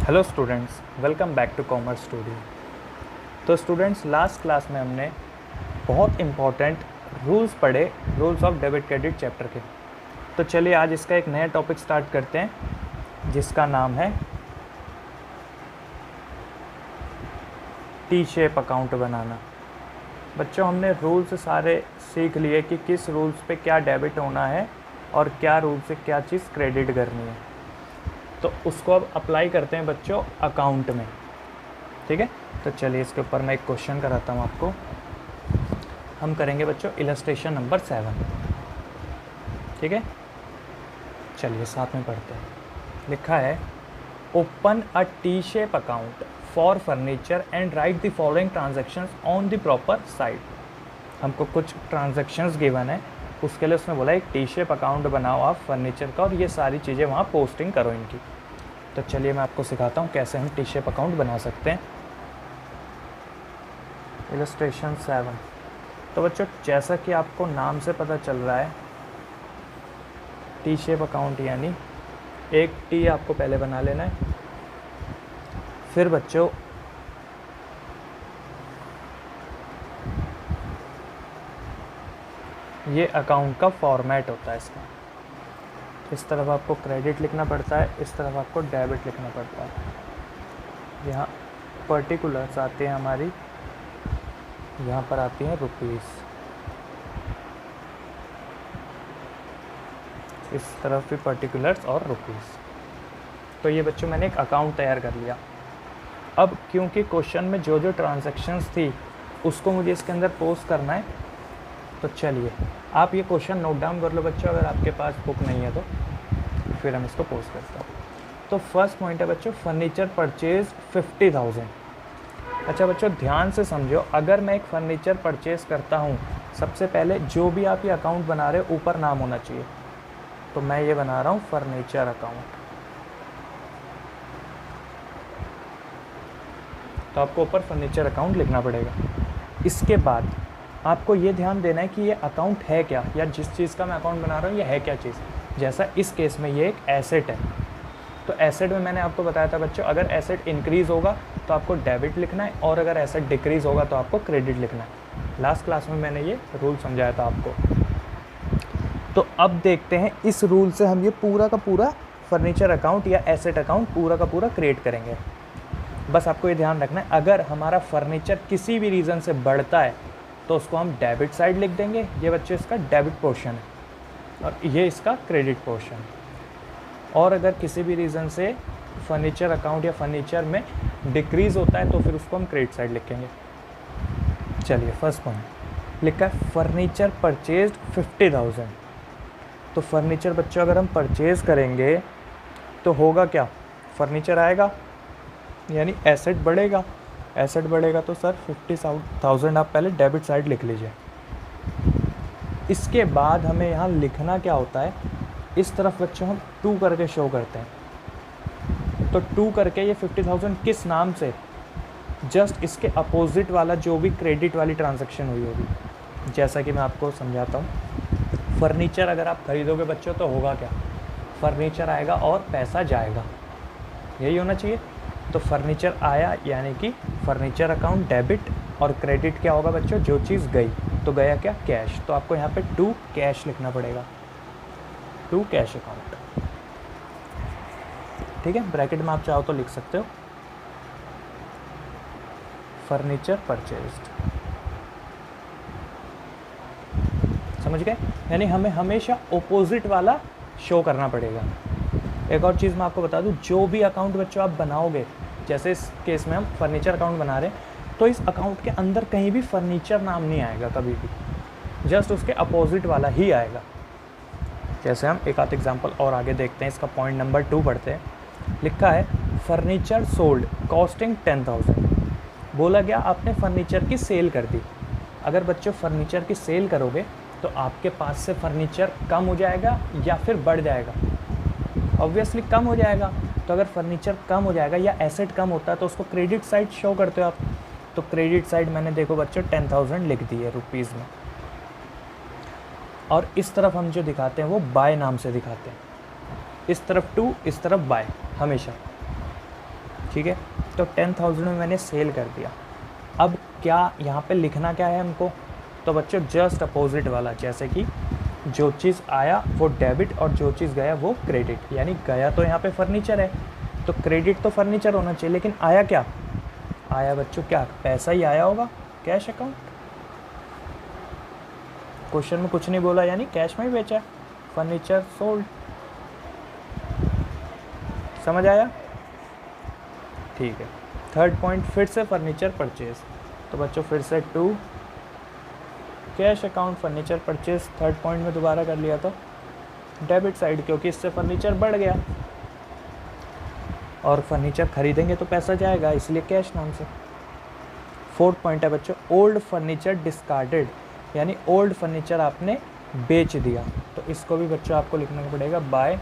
Hello students, welcome back to commerce studio. तो students, last class में हमने बहुत इम्पॉर्टेंट रूल्स पढ़े, rules of debit credit chapter के। तो चलिए आज इसका एक नया टॉपिक स्टार्ट करते हैं जिसका नाम है टी शेप अकाउंट बनाना। बच्चों, हमने रूल्स सारे सीख लिए कि किस रूल्स पे क्या डेबिट होना है और क्या रूल से क्या चीज़ क्रेडिट करनी है। तो उसको अब अप्लाई करते हैं बच्चों अकाउंट में। ठीक है, तो चलिए इसके ऊपर मैं एक क्वेश्चन कराता हूँ आपको। हम करेंगे बच्चों इलस्ट्रेशन नंबर 7। ठीक है, चलिए साथ में पढ़ते हैं। लिखा है, open a T shape account for furniture and right the following transactions on the proper side. हमको कुछ ट्रांजेक्शन्स गिवन है, उसके लिए उसने बोला एक टी शेप अकाउंट बनाओ आप फर्नीचर का और ये सारी चीज़ें वहाँ पोस्टिंग करो इनकी। तो चलिए मैं आपको सिखाता हूँ कैसे हम टी शेप अकाउंट बना सकते हैं। इलस्ट्रेशन 7। तो बच्चों, जैसा कि आपको नाम से पता चल रहा है, टी शेप अकाउंट यानी एक टी आपको पहले बना लेना है। फिर बच्चों ये अकाउंट का फॉर्मेट होता है इसका। इस तरफ आपको क्रेडिट लिखना पड़ता है, इस तरफ आपको डेबिट लिखना पड़ता है। यहाँ पर्टिकुलर्स आते हैं हमारी, यहाँ पर आती हैं रुपीस। इस तरफ भी पर्टिकुलर्स और रुपीस। तो ये बच्चों मैंने एक अकाउंट तैयार कर लिया। अब क्योंकि क्वेश्चन में जो जो ट्रांजैक्शंस थी उसको मुझे इसके अंदर पोस्ट करना है, तो चलिए आप ये क्वेश्चन नोट डाउन कर लो बच्चों, अगर आपके पास बुक नहीं है तो फिर हम इसको पोस्ट करते हैं। तो फर्स्ट पॉइंट है बच्चों, फर्नीचर परचेज 50,000। अच्छा बच्चों, ध्यान से समझो, अगर मैं एक फर्नीचर परचेज करता हूँ, सबसे पहले जो भी आप ये अकाउंट बना रहे हो ऊपर नाम होना चाहिए। तो मैं ये बना रहा हूँ फर्नीचर अकाउंट। तो आपको ऊपर फर्नीचर अकाउंट लिखना पड़ेगा। इसके बाद आपको ये ध्यान देना है कि ये अकाउंट है क्या, या जिस चीज़ का मैं अकाउंट बना रहा हूँ ये है क्या चीज़। जैसा इस केस में ये एक एसेट है, तो एसेट में मैंने आपको बताया था बच्चों, अगर एसेट इंक्रीज़ होगा तो आपको डेबिट लिखना है और अगर एसेट डिक्रीज़ होगा तो आपको क्रेडिट लिखना है। लास्ट क्लास में मैंने ये रूल समझाया था आपको। तो अब देखते हैं इस रूल से हम ये पूरा का पूरा फर्नीचर अकाउंट या एसेट अकाउंट पूरा का पूरा क्रिएट करेंगे। बस आपको ये ध्यान रखना है, अगर हमारा फर्नीचर किसी भी रीज़न से बढ़ता है तो उसको हम डेबिट साइड लिख देंगे। ये बच्चे इसका डेबिट पोर्शन है और ये इसका क्रेडिट पोर्शन। और अगर किसी भी रीज़न से फर्नीचर अकाउंट या फर्नीचर में डिक्रीज़ होता है तो फिर उसको हम क्रेडिट साइड लिखेंगे। चलिए फर्स्ट पॉइंट लिखा है, फर्नीचर परचेज्ड 50,000। तो फर्नीचर बच्चों अगर हम परचेज करेंगे तो होगा क्या, फर्नीचर आएगा यानी एसेट बढ़ेगा। एसेट बढ़ेगा तो सर 50,000 आप पहले डेबिट साइड लिख लीजिए। इसके बाद हमें यहाँ लिखना क्या होता है, इस तरफ बच्चों हम 2 करके शो करते हैं। तो 2 करके ये 50,000 किस नाम से, जस्ट इसके अपोजिट वाला जो भी क्रेडिट वाली ट्रांजैक्शन हुई होगी। जैसा कि मैं आपको समझाता हूँ, फर्नीचर अगर आप खरीदोगे बच्चों तो होगा क्या, फर्नीचर आएगा और पैसा जाएगा, यही होना चाहिए। तो फर्नीचर आया यानी कि फर्नीचर अकाउंट डेबिट, और क्रेडिट क्या होगा बच्चों, जो चीज़ गई तो गया क्या, कैश। तो आपको यहाँ पे 2 कैश लिखना पड़ेगा, 2 कैश अकाउंट। ठीक है, ब्रैकेट में आप चाहो तो लिख सकते हो फर्नीचर परचेज्ड। समझ गए, यानी हमें हमेशा ऑपोजिट वाला शो करना पड़ेगा। एक और चीज़ मैं आपको बता दूं, जो भी अकाउंट बच्चों आप बनाओगे, जैसे इस केस में हम फर्नीचर अकाउंट बना रहे हैं, तो इस अकाउंट के अंदर कहीं भी फर्नीचर नाम नहीं आएगा कभी भी, जस्ट उसके अपोजिट वाला ही आएगा। जैसे हम एक आध एग्जांपल और आगे देखते हैं, इसका पॉइंट नंबर 2 पढ़ते हैं। लिखा है, फर्नीचर सोल्ड कॉस्टिंग 10,000। बोला गया आपने फर्नीचर की सेल कर दी। अगर बच्चों फर्नीचर की सेल करोगे तो आपके पास से फर्नीचर कम हो जाएगा या फिर बढ़ जाएगा, ऑब्वियसली कम हो जाएगा। तो अगर फर्नीचर कम हो जाएगा या एसेट कम होता है तो उसको क्रेडिट साइड शो करते हो आप। तो क्रेडिट साइड मैंने देखो बच्चों 10,000 लिख दी है रुपीज़ में। और इस तरफ हम जो दिखाते हैं वो बाय नाम से दिखाते हैं। इस तरफ 2, इस तरफ बाय हमेशा। ठीक है। तो 10,000 में मैंने सेल कर दिया। अब क्या यहाँ पे लिखना क्या है हमको? तो बच्चों जस्ट अपोजिट वाला, जैसे कि जो चीज़ आया वो डेबिट और जो चीज़ गया वो क्रेडिट। यानी गया तो यहाँ पे फर्नीचर है, तो क्रेडिट तो फर्नीचर होना चाहिए, लेकिन आया क्या? आया बच्चों क्या? पैसा ही आया होगा, कैश अकाउंट। क्वेश्चन में कुछ नहीं बोला, यानी कैश में ही बेचा, फर्नीचर सोल्ड। समझ आया? ठीक है। थर्ड पॉइंट फिर से फर्नीचर परचेज। तो बच्चों फिर से to cash account furniture purchase, third point में दोबारा कर लिया तो डेबिट साइड, क्योंकि इससे फर्नीचर बढ़ गया और फर्नीचर खरीदेंगे तो पैसा जाएगा, इसलिए कैश नाम से। फोर्थ पॉइंट है बच्चों ओल्ड फर्नीचर डिस्कार्डेड, यानी ओल्ड फर्नीचर आपने बेच दिया। तो इसको भी बच्चों आपको लिखना पड़ेगा बाय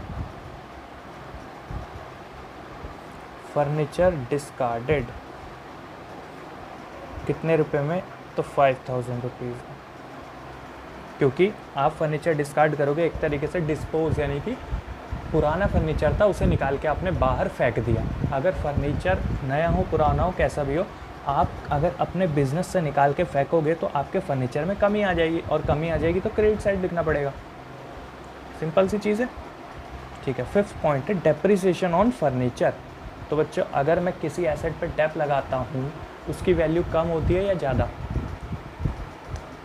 फर्नीचर डिस्कार्डेड। कितने रुपए में? तो 5,000 रुपीज़, क्योंकि आप फर्नीचर डिस्कार्ड करोगे एक तरीके से डिस्पोज, यानी कि पुराना फर्नीचर था उसे निकाल के आपने बाहर फेंक दिया। अगर फर्नीचर नया हो पुराना हो कैसा भी हो, आप अगर अपने बिजनेस से निकाल के फेंकोगे तो आपके फर्नीचर में कमी आ जाएगी, और कमी आ जाएगी तो क्रेडिट साइड लिखना पड़ेगा। सिंपल सी चीज़ है, ठीक है। फिफ्थ पॉइंट है डेप्रिसिएशन ऑन फर्नीचर। तो बच्चों अगर मैं किसी एसेट पर डेप लगाता हूँ उसकी वैल्यू कम होती है या ज़्यादा?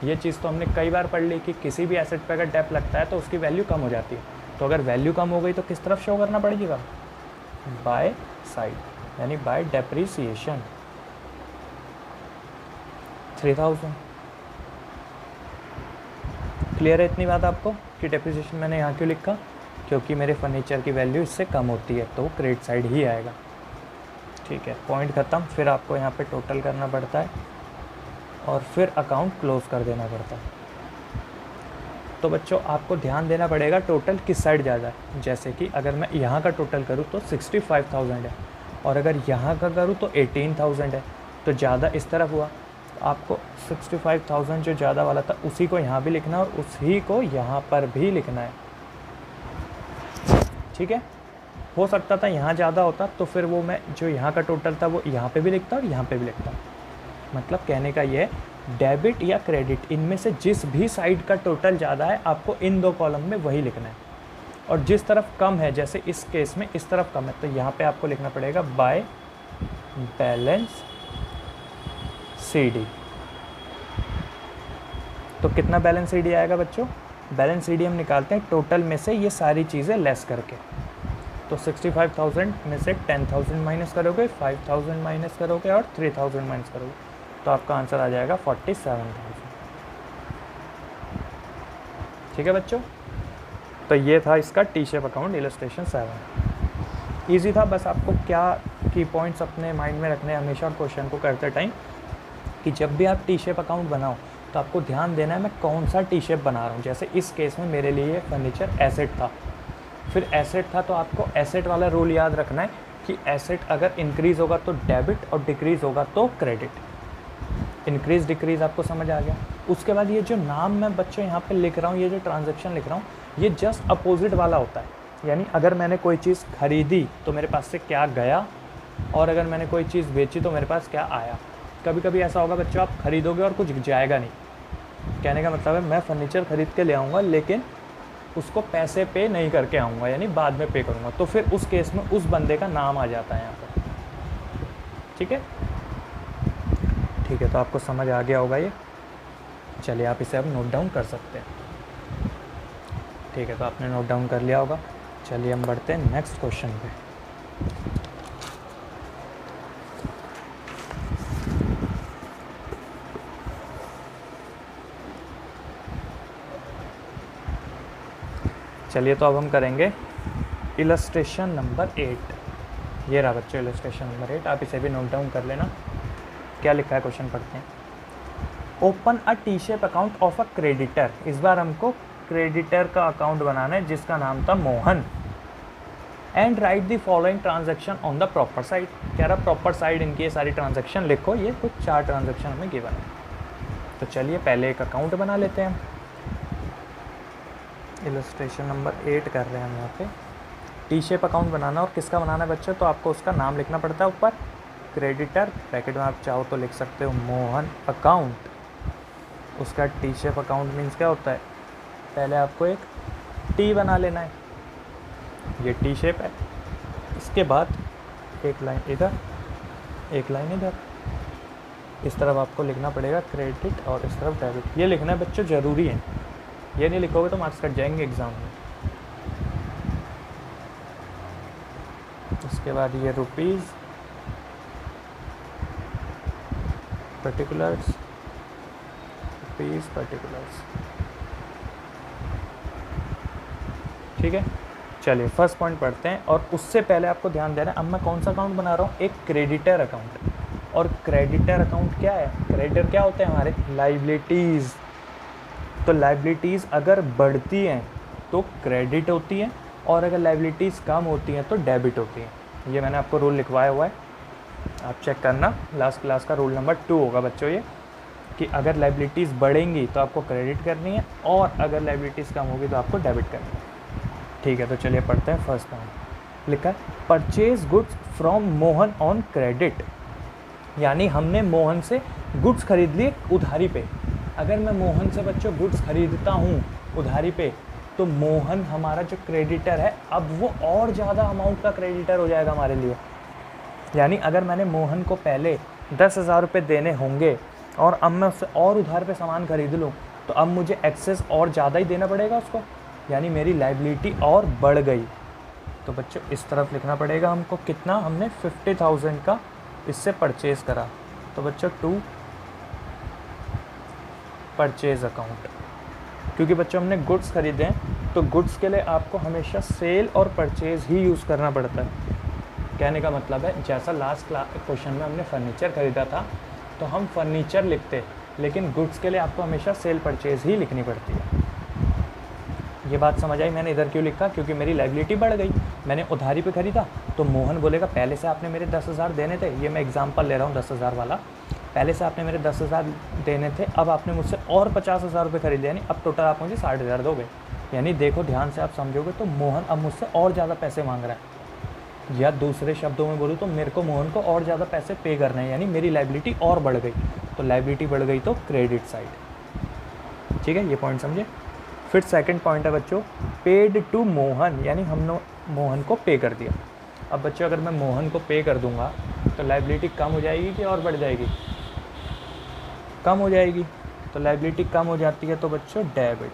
ये चीज़ तो हमने कई बार पढ़ ली कि किसी भी एसेट पर अगर डेप लगता है तो उसकी वैल्यू कम हो जाती है। तो अगर वैल्यू कम हो गई तो किस तरफ शो करना पड़ेगा? बाय साइड, यानी बाय डेप्रिसिएशन। 3,000। क्लियर है इतनी बात आपको कि डेप्रिसिएशन मैंने यहाँ क्यों लिखा? क्योंकि मेरे फर्नीचर की वैल्यू इससे कम होती है, तो क्रेडिट साइड ही आएगा। ठीक है, पॉइंट ख़त्म। फिर आपको यहाँ पे टोटल करना पड़ता है और फिर अकाउंट क्लोज कर देना पड़ता है। तो बच्चों आपको ध्यान देना पड़ेगा टोटल किस साइड ज़्यादा है। जैसे कि अगर मैं यहाँ का टोटल करूँ तो 65,000 है, और अगर यहाँ का करूँ तो 18,000 है, तो ज़्यादा इस तरफ हुआ। तो आपको 65,000 जो ज़्यादा वाला था उसी को यहाँ भी लिखना है और उसी को यहाँ पर भी लिखना है। ठीक है, हो सकता था यहाँ ज़्यादा होता तो फिर वो मैं जो यहाँ का टोटल था वो यहाँ पे भी लिखता और यहाँ पे भी लिखता। मतलब कहने का ये है डेबिट या क्रेडिट इनमें से जिस भी साइड का टोटल ज़्यादा है आपको इन दो कॉलम में वही लिखना है, और जिस तरफ कम है जैसे इस केस में इस तरफ कम है तो यहाँ पे आपको लिखना पड़ेगा बाय बैलेंस CD। तो कितना बैलेंस CD आएगा बच्चों? बैलेंस CD हम निकालते हैं टोटल में से ये सारी चीज़ें लेस करके। तो 65,000 में से 10,000 माइनस करोगे, 5,000 माइनस करोगे और 3,000 माइनस करोगे, तो आपका आंसर आ जाएगा 47,000। ठीक है बच्चों, तो ये था इसका T shape account illustration 7। Easy था, बस आपको क्या की पॉइंट्स अपने माइंड में रखने हमेशा क्वेश्चन को करते टाइम कि जब भी आप टी शेप अकाउंट बनाओ तो आपको ध्यान देना है मैं कौन सा टी शेप बना रहा हूँ। जैसे इस केस में मेरे लिए फर्नीचर एसेट था, फिर एसेट था तो आपको एसेट वाला रूल याद रखना है कि एसेट अगर इंक्रीज़ होगा तो डेबिट और डिक्रीज़ होगा तो क्रेडिट। इंक्रीज़ डिक्रीज़ आपको समझ आ गया। उसके बाद ये जो नाम मैं बच्चों यहाँ पे लिख रहा हूँ, ये जो ट्रांजैक्शन लिख रहा हूँ, ये जस्ट अपोजिट वाला होता है। यानी अगर मैंने कोई चीज़ खरीदी तो मेरे पास से क्या गया, और अगर मैंने कोई चीज़ बेची तो मेरे पास क्या आया। कभी कभी ऐसा होगा बच्चों आप खरीदोगे और कुछ जाएगा नहीं। कहने का मतलब है मैं फर्नीचर ख़रीद के ले आऊँगा लेकिन उसको पैसे पे नहीं करके आऊँगा, यानी बाद में पे करूँगा, तो फिर उस केस में उस बंदे का नाम आ जाता है यहाँ पर। ठीक है, ठीक है, तो आपको समझ आ गया होगा ये। चलिए आप इसे अब नोट डाउन कर सकते हैं। ठीक है, तो आपने नोट डाउन कर लिया होगा। चलिए हम बढ़ते हैं नेक्स्ट क्वेश्चन पे। चलिए तो अब हम करेंगे इलस्ट्रेशन नंबर 8। ये रहा बच्चों इलस्ट्रेशन नंबर 8, आप इसे भी नोट डाउन कर लेना। क्या लिखा है क्वेश्चन पढ़ते हैं। Open a T shape account of a creditor. इस बार हमको क्रेडिटर का अकाउंट बनाना है जिसका नाम था Mohan. And right the following transaction on the proper side. कह रहा प्रॉपर साइड इनकी ये सारी ट्रांजैक्शन लिखो। ये कुछ 4 ट्रांजैक्शन हमें गिवन है। तो चलिए पहले एक अकाउंट बना लेते हैं। इलस्ट्रेशन नंबर 8 कर रहे हैं हम यहाँ पे। टी शेप अकाउंट बनाना और किसका बनाना है बच्चों, तो आपको उसका नाम लिखना पड़ता है ऊपर, क्रेडिटर, ब्रैकेट में आप चाहो तो लिख सकते हो मोहन अकाउंट। उसका टी शेप अकाउंट मीन्स क्या होता है, पहले आपको एक टी बना लेना है, ये टी शेप है। इसके बाद एक लाइन इधर, एक लाइन इधर, इस तरफ आपको लिखना पड़ेगा क्रेडिट और इस तरफ डेबिट। ये लिखना है बच्चों, ज़रूरी है, ये नहीं लिखोगे तो मार्क्स कट जाएंगे एग्ज़ाम में। उसके बाद ये रुपीज़, पर्टिकुलर्स, रुपीज़ पर्टिकुलर्स, ठीक है। चलिए फर्स्ट पॉइंट पढ़ते हैं, और उससे पहले आपको ध्यान देना है अब मैं कौन सा अकाउंट बना रहा हूँ, एक क्रेडिटर अकाउंट। और क्रेडिटर अकाउंट क्या है, क्रेडिटर क्या होते हैं हमारे, लाइबिलिटीज़। तो लाइबिलिटीज़ अगर बढ़ती हैं तो क्रेडिट होती है, और अगर लाइबिलिटीज़ कम होती हैं तो डेबिट होती है। ये मैंने आपको रूल लिखवाया हुआ है, आप चेक करना, लास्ट क्लास का रूल नंबर 2 होगा बच्चों ये, कि अगर लाइबिलिटीज़ बढ़ेंगी तो आपको क्रेडिट करनी है, और अगर लाइबिलिटीज़ कम होगी तो आपको डेबिट करनी है, ठीक है। तो चलिए पढ़ते हैं। फर्स्ट पॉइंट लिखा है purchase goods from Mohan on credit, यानी हमने मोहन से गुड्स खरीद लिए उधारी पे। अगर मैं मोहन से बच्चों गुड्स खरीदता हूँ उधारी पे, तो मोहन हमारा जो क्रेडिटर है अब वो और ज़्यादा अमाउंट का क्रेडिटर हो जाएगा हमारे लिए। यानी अगर मैंने मोहन को पहले 10,000 रुपये देने होंगे और अब मैं उससे और उधार पे सामान खरीद लूँ, तो अब मुझे एक्सेस और ज़्यादा ही देना पड़ेगा उसको, यानी मेरी लाइबिलिटी और बढ़ गई। तो बच्चों इस तरफ लिखना पड़ेगा हमको, कितना हमने 50,000 का इससे परचेज़ करा। तो बच्चों 2 परचेज़ अकाउंट, क्योंकि बच्चों हमने गुड्स खरीदे हैं तो गुड्स के लिए आपको हमेशा सेल और परचेज़ ही यूज़ करना पड़ता है। कहने का मतलब है जैसा लास्ट क्वेश्चन में हमने फर्नीचर ख़रीदा था तो हम फर्नीचर लिखते, लेकिन गुड्स के लिए आपको हमेशा सेल परचेज़ ही लिखनी पड़ती है। ये बात समझ आई मैंने इधर क्यों लिखा, क्योंकि मेरी लाइबिलिटी बढ़ गई, मैंने उधारी पे खरीदा तो मोहन बोलेगा पहले से आपने मेरे 10,000 देने थे, ये मैं एग्जांपल ले रहा हूँ 10,000 वाला, पहले से आपने मेरे 10,000 देने थे, अब आपने मुझसे और 50,000 रुपये खरीदे, यानी अब टोटल आप मुझे 60,000 दोगे। यानी देखो ध्यान से आप समझोगे तो मोहन अब मुझसे और ज़्यादा पैसे मांग रहा है, या दूसरे शब्दों में बोलूँ तो मेरे को मोहन को और ज़्यादा पैसे पे करने हैं, यानी मेरी लाइबिलिटी और बढ़ गई। तो लाइबिलिटी बढ़ गई तो क्रेडिट साइड, ठीक है, ये पॉइंट समझे। फिर सेकंड पॉइंट है बच्चों पेड टू मोहन, यानी हमने मोहन को पे कर दिया। अब बच्चों अगर मैं मोहन को पे कर दूंगा तो लाइबिलिटी कम हो जाएगी कि और बढ़ जाएगी, कम हो जाएगी। तो लाइबिलिटी कम हो जाती है तो बच्चों डेबिट,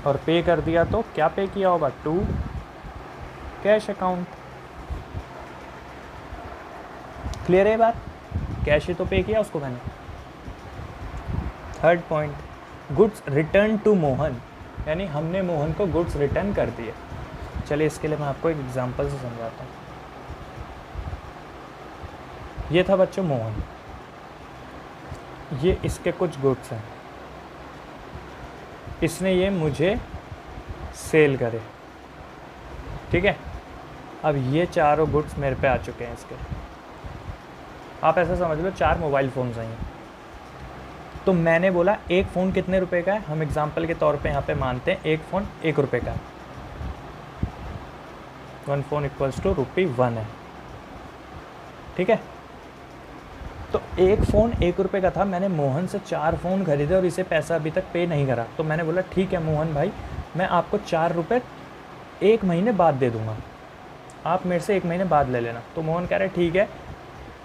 और पे कर दिया तो क्या पे किया होगा, टू कैश अकाउंट। क्लियर है बात, कैश ही तो पे किया उसको मैंने। Third point goods return to Mohan, यानी हमने मोहन को गुड्स रिटर्न कर दिए। चलिए इसके लिए मैं आपको एक एग्जांपल से समझाता हूँ। ये था बच्चों मोहन, ये इसके कुछ गुड्स हैं, इसने ये मुझे सेल करे, ठीक है। अब ये चारों गुड्स मेरे पे आ चुके हैं इसके, आप ऐसा समझ लो 4 मोबाइल फ़ोन्स हैं। तो मैंने बोला एक फ़ोन कितने रुपए का है, हम एग्जांपल के तौर पे यहाँ पे मानते हैं एक फ़ोन 1 रुपये का है, 1 फ़ोन इक्वल्स टू ₹1 है, ठीक है। तो एक फ़ोन 1 रुपये का था, मैंने मोहन से 4 फ़ोन खरीदे और इसे पैसा अभी तक पे नहीं करा। तो मैंने बोला ठीक है मोहन भाई, मैं आपको 4 रुपये 1 महीने बाद दे दूँगा, आप मेरे से 1 महीने बाद ले लेना। तो मोहन कह रहे ठीक है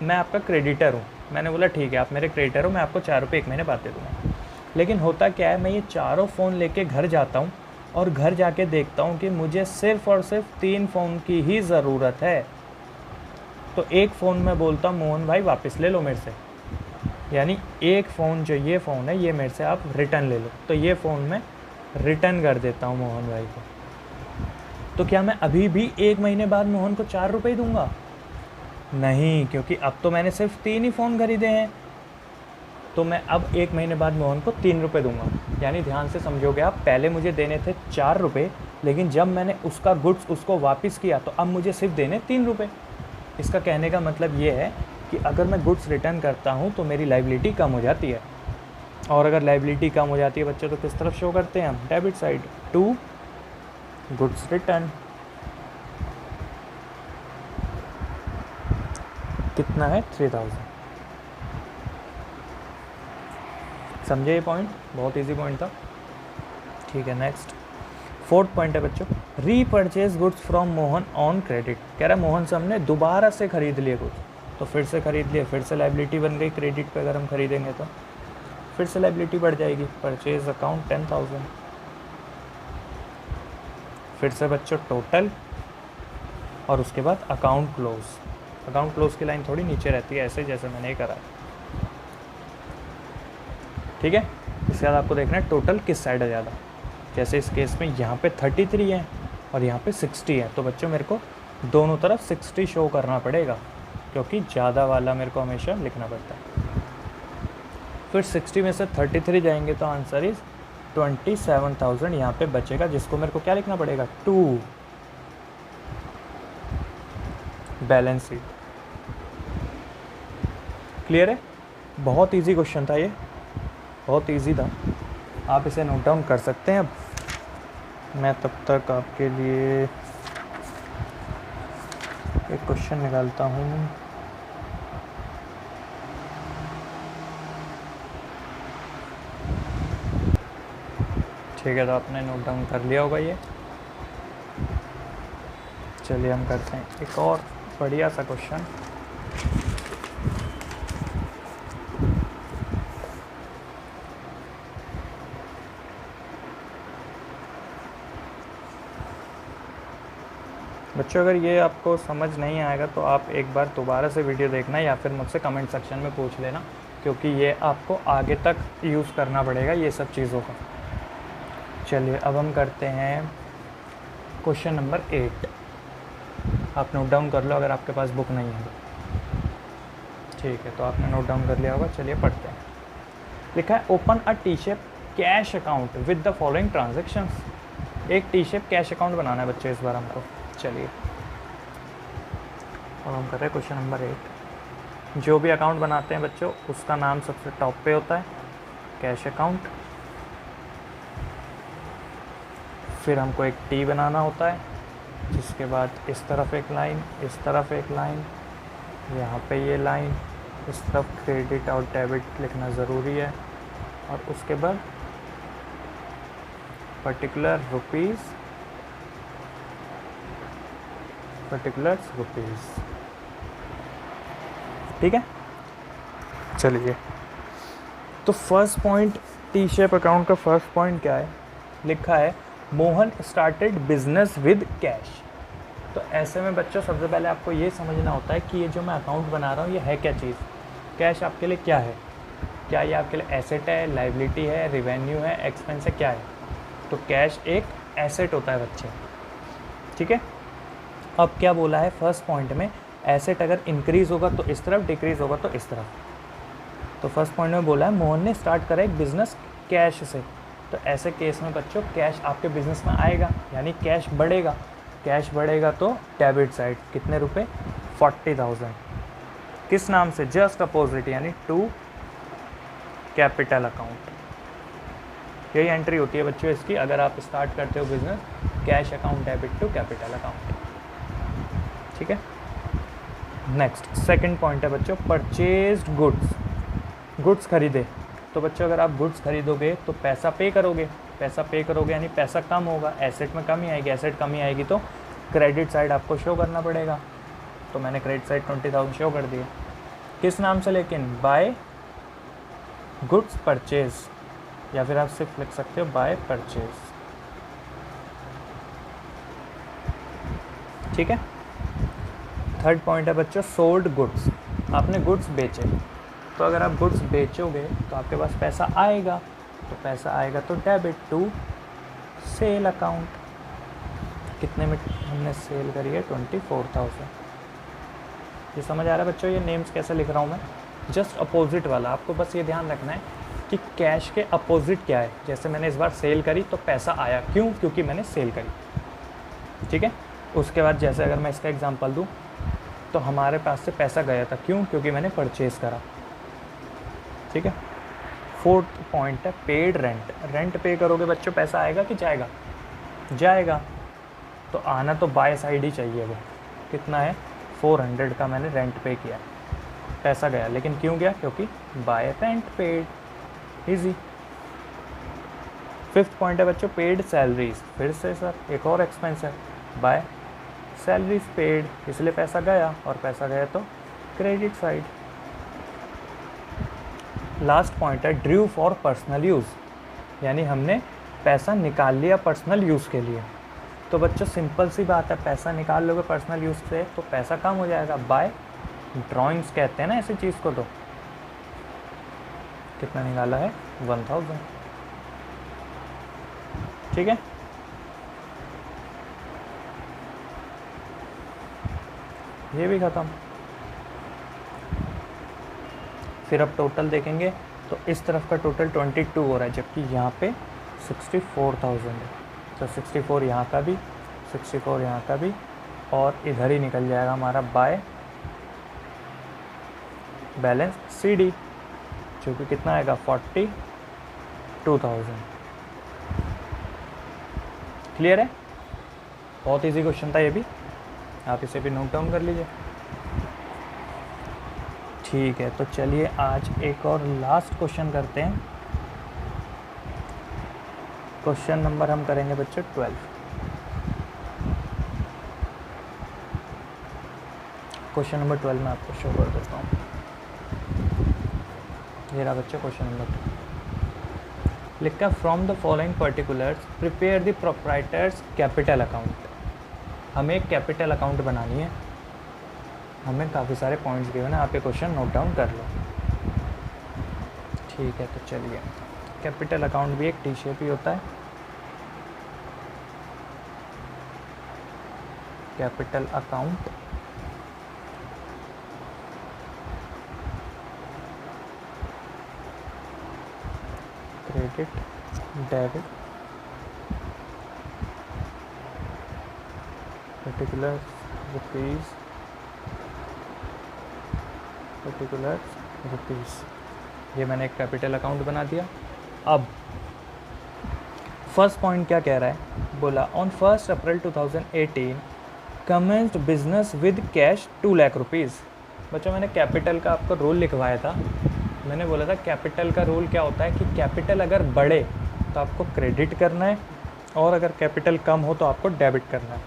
मैं आपका क्रेडिटर हूँ। मैंने बोला ठीक है आप मेरे क्रेडिटर हो, मैं आपको 4 रुपये 1 महीने बाद दे दूँगा। लेकिन होता क्या है, मैं ये चारों फ़ोन लेके घर जाता हूँ और घर जाके देखता हूँ कि मुझे सिर्फ़ और सिर्फ 3 फ़ोन की ही ज़रूरत है। तो एक फ़ोन में बोलता हूँ मोहन भाई वापस ले लो मेरे से, यानी एक फ़ोन जो ये फ़ोन है ये मेरे से आप रिटर्न ले लो। तो ये फ़ोन मैं रिटर्न कर देता हूँ मोहन भाई को। तो क्या मैं अभी भी 1 महीने बाद मोहन को 4 रुपये दूँगा? नहीं, क्योंकि अब तो मैंने सिर्फ 3 ही फ़ोन खरीदे हैं। तो मैं अब 1 महीने बाद मोहन को 3 रुपये दूंगा। यानी ध्यान से समझोगे आप, पहले मुझे देने थे 4 रुपये, लेकिन जब मैंने उसका गुड्स उसको वापस किया तो अब मुझे सिर्फ देने 3 रुपये। इसका कहने का मतलब ये है कि अगर मैं गुड्स रिटर्न करता हूँ तो मेरी लाइबिलिटी कम हो जाती है, और अगर लाइबिलिटी कम हो जाती है बच्चों तो किस तरफ शो करते हैं हम, debit side, to goods return. कितना है 3000। समझे ये पॉइंट? बहुत इजी पॉइंट था। ठीक है, नेक्स्ट 4th पॉइंट है बच्चों, repurchase goods from Mohan on credit. कह रहा है मोहन से हमने दोबारा से खरीद लिए कुछ, तो फिर से खरीद लिए, फिर से लाइबिलिटी बन गई क्रेडिट पे। अगर हम खरीदेंगे तो फिर से लाइबिलिटी बढ़ जाएगी। परचेज अकाउंट 10,000, फिर से बच्चों टोटल, और उसके बाद अकाउंट क्लोज। अकाउंट क्लोज की लाइन थोड़ी नीचे रहती है, ऐसे जैसे मैंने करा। ठीक है, इसके बाद आपको देखना है टोटल किस साइड है ज़्यादा। जैसे इस केस में यहाँ पे 33 है और यहाँ पे 60 है, तो बच्चों मेरे को दोनों तरफ 60 शो करना पड़ेगा, क्योंकि ज़्यादा वाला मेरे को हमेशा लिखना पड़ता है। फिर 60 में से 33 जाएंगे तो आंसर इज 27,000 यहाँ पे बचेगा, जिसको मेरे को क्या लिखना पड़ेगा 2 बैलेंस शीट। क्लियर है? बहुत इजी क्वेश्चन था ये, बहुत इजी था, आप इसे नोट डाउन कर सकते हैं। अब मैं तब तक आपके लिए एक क्वेश्चन निकालता हूँ। ठीक है, तो आपने नोट डाउन कर लिया होगा ये। चलिए हम करते हैं एक और बढ़िया सा क्वेश्चन। बच्चों अगर ये आपको समझ नहीं आएगा तो आप एक बार दोबारा से वीडियो देखना या फिर मुझसे कमेंट सेक्शन में पूछ लेना, क्योंकि ये आपको आगे तक यूज़ करना पड़ेगा ये सब चीज़ों का। चलिए अब हम करते हैं क्वेश्चन नंबर 8। आप नोट डाउन कर लो अगर आपके पास बुक नहीं है। ठीक है, तो आपने नोट डाउन कर लिया होगा। चलिए पढ़ते हैं। लिखा है open a T shape cash account with the following transactions. एक टी शेप कैश अकाउंट बनाना है बच्चे इस बार हमको। चलिए और हम कर रहे हैं क्वेश्चन नंबर 8। जो भी अकाउंट बनाते हैं बच्चों उसका नाम सबसे टॉप पे होता है कैश अकाउंट। फिर हमको एक टी बनाना होता है, जिसके बाद इस तरफ एक लाइन, इस तरफ एक लाइन, यहाँ पे ये लाइन, इस तरफ क्रेडिट और डेबिट लिखना ज़रूरी है, और उसके बाद पर्टिकुलर रुपीज़, पर्टिकुलर्स रुपीज़। ठीक है, चलिए तो first point T shape account का फर्स्ट पॉइंट क्या है? लिखा है Mohan started business with cash. तो ऐसे में बच्चों सबसे पहले आपको ये समझना होता है कि ये जो मैं अकाउंट बना रहा हूँ ये है क्या चीज़। कैश आपके लिए क्या है? क्या ये आपके लिए एसेट है, लाइबिलिटी है, रिवेन्यू है, एक्सपेंस है, क्या है? तो कैश एक एसेट होता है बच्चे। ठीक है, अब क्या बोला है फर्स्ट पॉइंट में, एसेट अगर इंक्रीज़ होगा तो इस तरफ, डिक्रीज़ होगा तो इस तरफ। तो फर्स्ट पॉइंट में बोला है मोहन ने स्टार्ट करा एक बिज़नेस कैश से। तो ऐसे केस में बच्चों कैश आपके बिज़नेस में आएगा, यानी कैश बढ़ेगा। कैश बढ़ेगा तो डेबिट साइड कितने रुपए? 40,000। किस नाम से? जस्ट अपोजिट, यानी टू कैपिटल अकाउंट। यही एंट्री होती है बच्चों इसकी, अगर आप स्टार्ट करते हो business cash account debit to capital account. ठीक है, नेक्स्ट सेकंड पॉइंट है बच्चों परचेज्ड गुड्स। गुड्स खरीदे, तो बच्चों अगर आप गुड्स खरीदोगे तो पैसा पे करोगे, पैसा पे करोगे यानी पैसा कम होगा, एसेट में कमी आएगी, एसेट कमी आएगी तो क्रेडिट साइड आपको शो करना पड़ेगा। तो मैंने क्रेडिट साइड 20,000 शो कर दिया। किस नाम से? लेकिन बाय गुड्स परचेज, या फिर आप सिर्फ लिख सकते हो बाय परचेज। ठीक है, थर्ड पॉइंट है बच्चों सोल्ड गुड्स। आपने गुड्स बेचे, तो अगर आप गुड्स बेचोगे तो आपके पास पैसा आएगा, तो पैसा आएगा तो डेबिट टू सेल अकाउंट। कितने में हमने सेल करी है? 24,000। ये समझ आ रहा है बच्चों? ये नेम्स कैसे लिख रहा हूँ मैं? जस्ट अपोजिट वाला, आपको बस ये ध्यान रखना है कि कैश के अपोजिट क्या है। जैसे मैंने इस बार सेल करी तो पैसा आया, क्यों? क्योंकि मैंने सेल करी। ठीक है, उसके बाद जैसे अगर मैं इसका एग्जांपल दूं तो हमारे पास से पैसा गया था, क्यों? क्योंकि मैंने परचेज करा। ठीक है, फोर्थ पॉइंट है पेड रेंट। रेंट पे करोगे बच्चों पैसा आएगा कि जाएगा? जाएगा, तो आना तो बाय साइड ही चाहिए। वो कितना है? 400 का मैंने रेंट पे किया। पैसा गया, लेकिन क्यों गया? क्योंकि bye rent paid, easy. 5th point है बच्चों पेड सैलरीज, फिर से सर एक और एक्सपेंस है, बाय सैलरीज पेड, इसलिए पैसा गया, और पैसा गया तो क्रेडिट साइड। लास्ट पॉइंट है ड्रू फॉर पर्सनल यूज़, यानी हमने पैसा निकाल लिया पर्सनल यूज़ के लिए। तो बच्चों सिंपल सी बात है, पैसा निकाल लोगे पर्सनल यूज़ से तो पैसा कम हो जाएगा, बाय ड्राइंग्स कहते हैं ना ऐसी चीज़ को। तो कितना निकाला है? 1000, ठीक है। ये भी ख़त्म। फिर अब टोटल देखेंगे तो इस तरफ का टोटल 22 हो रहा है, जबकि यहाँ पे 64,000 है। तो 64 यहाँ का भी, 64 यहाँ का भी, और इधर ही निकल जाएगा हमारा बाय बैलेंस CD, जो कि कितना आएगा? 42,000। क्लियर है? बहुत इजी क्वेश्चन था ये भी, आप इसे भी नोट डाउन कर लीजिए। ठीक है, तो चलिए आज एक और लास्ट क्वेश्चन करते हैं। क्वेश्चन नंबर हम करेंगे बच्चों 12। क्वेश्चन नंबर 12 मैं आपको शो कर देता हूँ। ये रहा बच्चों क्वेश्चन नंबर 2। लिखा from the following particulars prepare the proprietors capital account. हमें एक कैपिटल अकाउंट बनानी है, हमें काफ़ी सारे पॉइंट्स गिवन है, आप ये क्वेश्चन नोट डाउन कर लो। ठीक है, तो चलिए कैपिटल अकाउंट भी एक टी शेप ही होता है। Capital account credit debit particular rupees, ये मैंने एक कैपिटल अकाउंट बना दिया। अब फर्स्ट पॉइंट क्या कह रहा है? बोला on 1 April 2018 commenced business with cash 2 lakh rupees. बच्चों मैंने कैपिटल का आपको रूल लिखवाया था, मैंने बोला था कैपिटल का रूल क्या होता है कि कैपिटल अगर बढ़े तो आपको क्रेडिट करना है, और अगर कैपिटल कम हो तो आपको डेबिट करना है।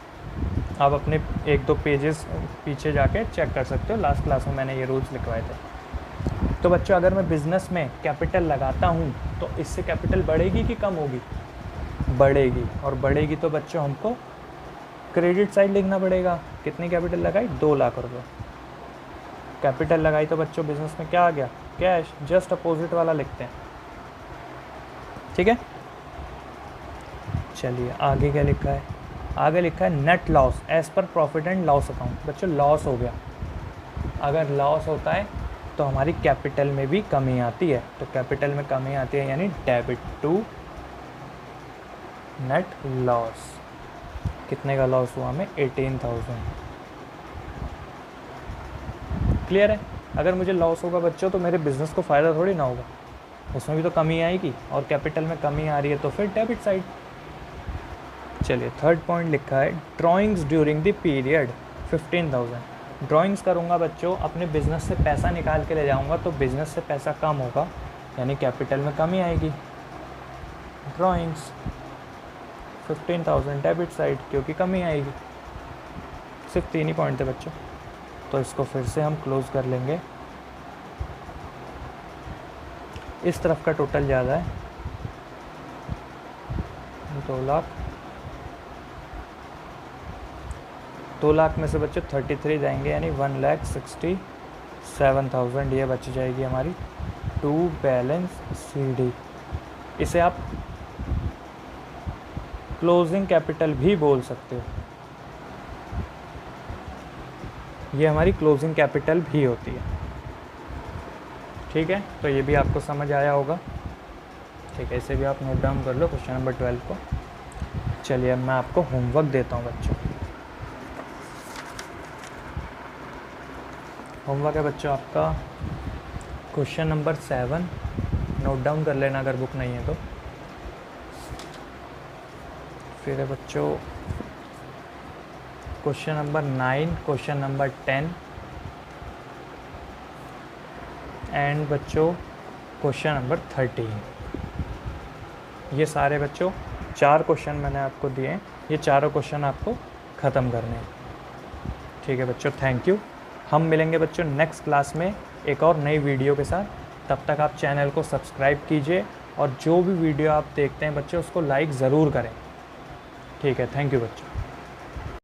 आप अपने 1-2 पेजेस पीछे जाके चेक कर सकते हो, लास्ट क्लास में मैंने ये रूल्स लिखवाए थे। तो बच्चों अगर मैं बिज़नेस में कैपिटल लगाता हूँ तो इससे कैपिटल बढ़ेगी कि कम होगी? बढ़ेगी, और बढ़ेगी तो बच्चों हमको क्रेडिट साइड लिखना पड़ेगा। कितनी कैपिटल लगाई? 2 लाख रुपए कैपिटल लगाई, तो बच्चों बिजनेस में क्या आ गया? कैश। जस्ट अपोजिट वाला लिखते हैं, ठीक है। चलिए आगे क्या लिखा है? आगे लिखा है net loss as per profit and loss account. बच्चों लॉस हो गया, अगर लॉस होता है तो हमारी कैपिटल में भी कमी आती है, तो कैपिटल में कमी आती है यानी डेबिट टू नेट लॉस। कितने का लॉस हुआ हमें? 18,000। क्लियर है? अगर मुझे लॉस होगा बच्चों तो मेरे बिजनेस को फ़ायदा थोड़ी ना होगा, उसमें भी तो कमी आएगी, और कैपिटल में कमी आ रही है तो फिर डेबिट साइड। चलिए थर्ड पॉइंट लिखा है drawings during the period 15,000। Drawings करूँगा बच्चों, अपने बिज़नेस से पैसा निकाल के ले जाऊँगा तो बिज़नेस से पैसा कम होगा, यानी कैपिटल में कमी आएगी। ड्राइंग्स 15,000 डेबिट साइड, क्योंकि कमी आएगी। सिर्फ 3 ही पॉइंट थे बच्चों, तो इसको फिर से हम क्लोज कर लेंगे। इस तरफ का टोटल ज़्यादा है, 2 लाख। 2 लाख में से बच्चों 33 जाएंगे, यानी 1,67,000 ये बच जाएगी हमारी टू बैलेंस CD। इसे आप क्लोजिंग कैपिटल भी बोल सकते हो, ये हमारी क्लोजिंग कैपिटल भी होती है, ठीक है। तो ये भी आपको समझ आया होगा, ठीक है। इसे भी आप नोट डाउन कर लो क्वेश्चन नंबर 12 को। चलिए अब मैं आपको होमवर्क देता हूँ बच्चों। होमवर्क है बच्चों आपका क्वेश्चन नंबर 7, नोट डाउन कर लेना अगर बुक नहीं है तो। फिर है बच्चों question number 9, question number 10, and बच्चों क्वेश्चन नंबर 13। ये सारे बच्चों 4 क्वेश्चन मैंने आपको दिए हैं, ये चारों क्वेश्चन आपको ख़त्म करने हैं। ठीक है बच्चों, थैंक यू। हम मिलेंगे बच्चों नेक्स्ट क्लास में एक और नई वीडियो के साथ। तब तक आप चैनल को सब्सक्राइब कीजिए और जो भी वीडियो आप देखते हैं बच्चों उसको लाइक ज़रूर करें। ठीक है, थैंक यू बच्चों।